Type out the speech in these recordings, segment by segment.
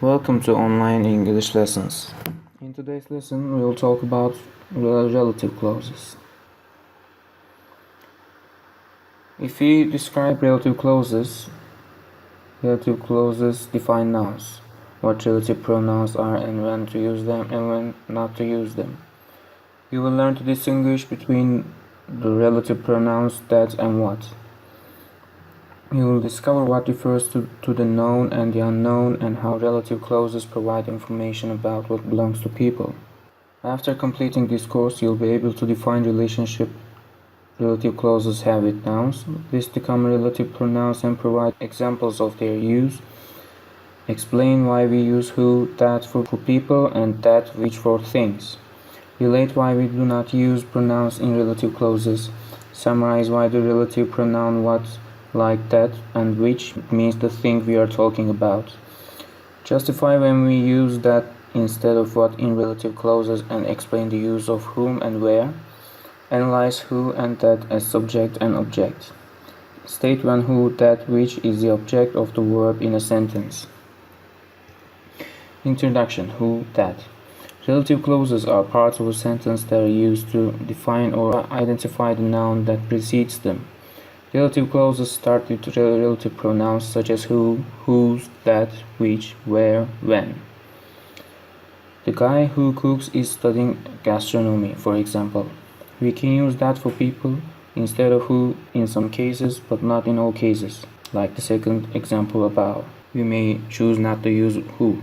Welcome to online English lessons. In today's lesson, we will talk about relative clauses. If we describe relative clauses define nouns, what relative pronouns are and when to use them and when not to use them. You will learn to distinguish between the relative pronouns that and what. You will discover what refers to the known and the unknown and how relative clauses provide information about what belongs to people. After completing this course, you'll be able to define relationship relative clauses have with nouns, list the common relative pronouns and provide examples of their use, explain why we use who, that for people and that which for things, relate why we do not use pronouns in relative clauses, summarize why the relative pronoun what, like that, and which means the thing we are talking about. Justify when we use that instead of what in relative clauses and explain the use of whom and where. Analyze who and that as subject and object. State when who, that, which is the object of the verb in a sentence. Introduction: who, that. Relative clauses are parts of a sentence that are used to define or identify the noun that precedes them. Relative clauses start with relative pronouns such as who, whose, that, which, where, when. The guy who cooks is studying gastronomy, for example. We can use that for people instead of who in some cases, but not in all cases, like the second example above. We may choose not to use who.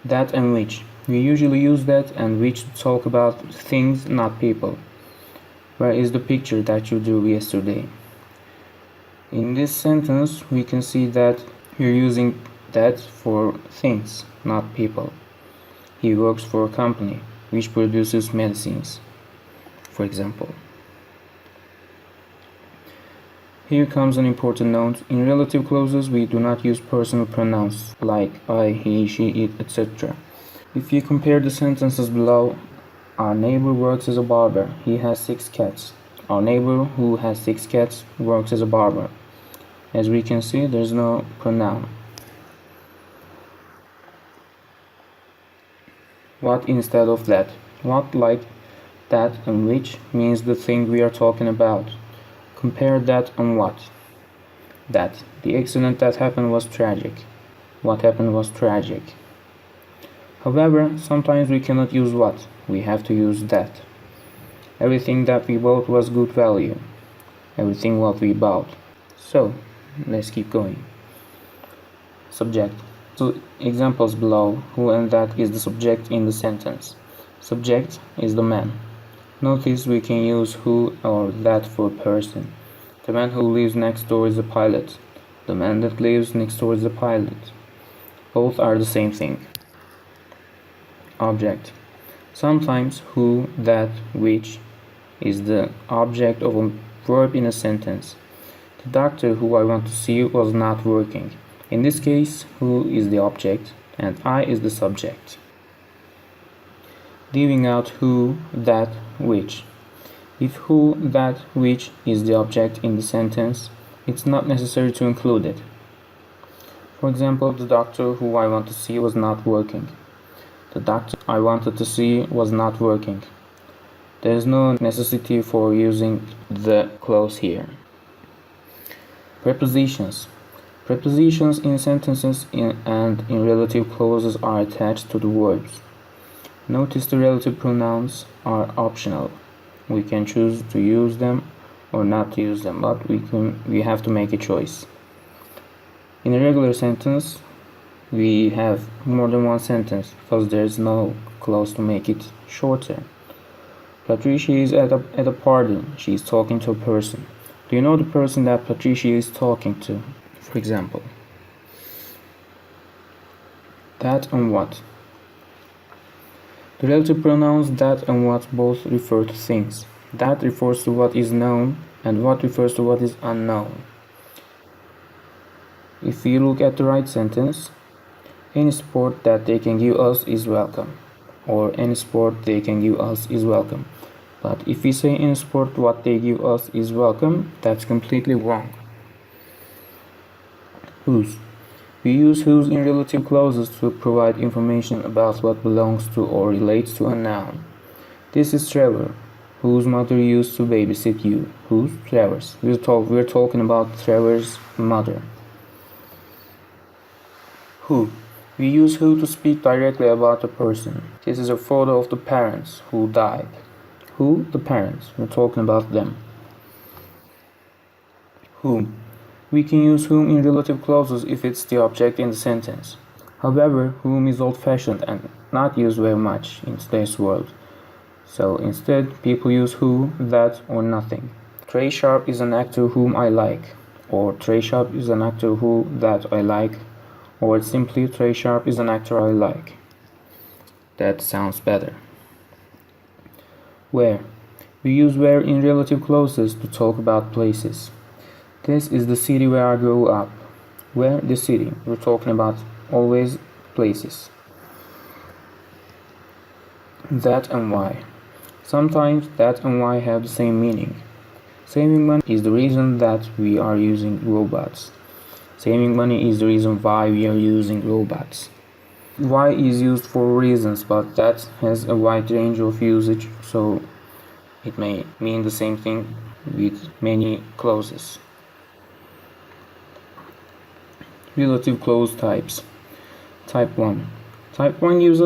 That and which. We usually use that and which to talk about things, not people. Where is the picture that you drew yesterday? In this sentence, we can see that we're using that for things, not people. He works for a company which produces medicines, for example. Here comes an important note. In relative clauses, we do not use personal pronouns like I, he, she, it, etc. If you compare the sentences below, our neighbor works as a barber. He has 6 cats. Our neighbor who has 6 cats works as a barber. As we can see, there's no pronoun. What instead of that? What, like that, and which means the thing we are talking about. Compare that and what. That. The accident that happened was tragic. What happened was tragic. However, sometimes we cannot use what. We have to use that. Everything that we bought was good value. Everything what we bought. So, let's keep going. Subject. So, examples below. Who and that is the subject in the sentence. Subject is the man. Notice we can use who or that for a person. The man who lives next door is a pilot. The man that lives next door is a pilot. Both are the same thing. Object. Sometimes who, that, which is the object of a verb in a sentence. The doctor who I want to see was not working. In this case, who is the object and I is the subject. Leaving out who, that, which. If who, that, which is the object in the sentence, it's not necessary to include it. For example, the doctor who I want to see was not working. The doctor I wanted to see was not working. There is no necessity for using the clause here. Prepositions. Prepositions in sentences and in relative clauses are attached to the verbs. Notice the relative pronouns are optional. We can choose to use them or not to use them, but we have to make a choice. In a regular sentence, we have more than one sentence because there is no clause to make it shorter. Patricia is at a party. She is talking to a person. Do you know the person that Patricia is talking to? For example. That and what. The relative pronouns that and what both refer to things. That refers to what is known and what refers to what is unknown. If you look at the right sentence, any sport that they can give us is welcome, or any sport they can give us is welcome. But if we say any sport what they give us is welcome, that's completely wrong. Whose. We use whose in relative clauses to provide information about what belongs to or relates to a noun. This is Trevor, whose mother used to babysit you. Who's? Trevor's. We're talking about Trevor's mother. Who. We use who to speak directly about a person. This is a photo of the parents who died. Who? The parents. We're talking about them. Whom. We can use whom in relative clauses if it's the object in the sentence. However, whom is old-fashioned and not used very much in today's world. So instead, people use who, that, or nothing. Trey Sharp is an actor whom I like, or Trey Sharp is an actor who, that I like, or simply Trey Sharp is an actor I like. That sounds better. Where. We use where in relative clauses to talk about places. This is the city where I grew up. Where? The city. We're talking about always places. That and why. Sometimes that and why have the same meaning. Saving money is the reason that we are using robots. Saving money is the reason why we are using robots. Why is used for reasons, but that has a wide range of usage, so it may mean the same thing with many clauses. Relative clause types. Type 1. Type 1 gives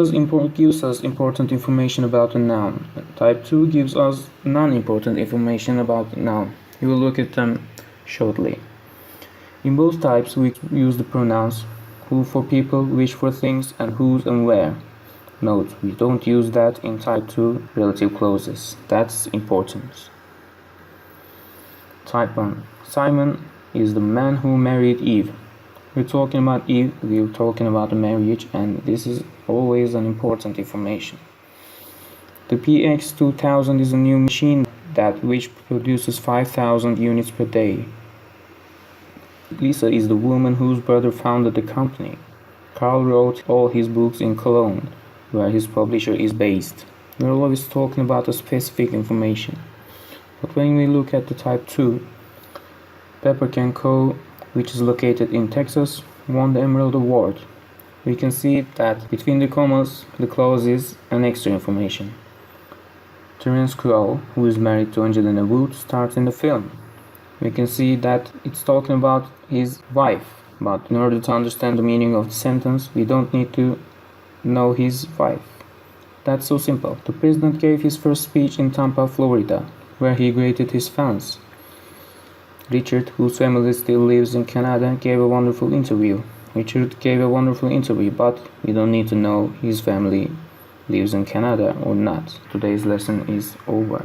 us important information about a noun. Type 2 gives us non-important information about a noun. We will look at them shortly. In both types, we use the pronouns who for people, which for things, and whose and where. Note, we don't use that in type 2 relative clauses. That's important. Type 1. Simon is the man who married Eve. We're talking about Eve, we're talking about the marriage, and this is always an important information. The PX2000 is a new machine which produces 5,000 units per day. Lisa is the woman whose brother founded the company. Carl wrote all his books in Cologne, where his publisher is based. We're always talking about a specific information. But when we look at the type 2, Pepper & Co., which is located in Texas, won the Emerald Award. We can see that between the commas, the clause is an extra information. Terence Crow, who is married to Angelina Wood, starts in the film. We can see that it's talking about his wife, but in order to understand the meaning of the sentence, we don't need to know his wife. That's so simple. The president gave his first speech in Tampa, Florida, where he greeted his fans. Richard, whose family still lives in Canada, gave a wonderful interview. Richard gave a wonderful interview, but we don't need to know his family lives in Canada or not. Today's lesson is over.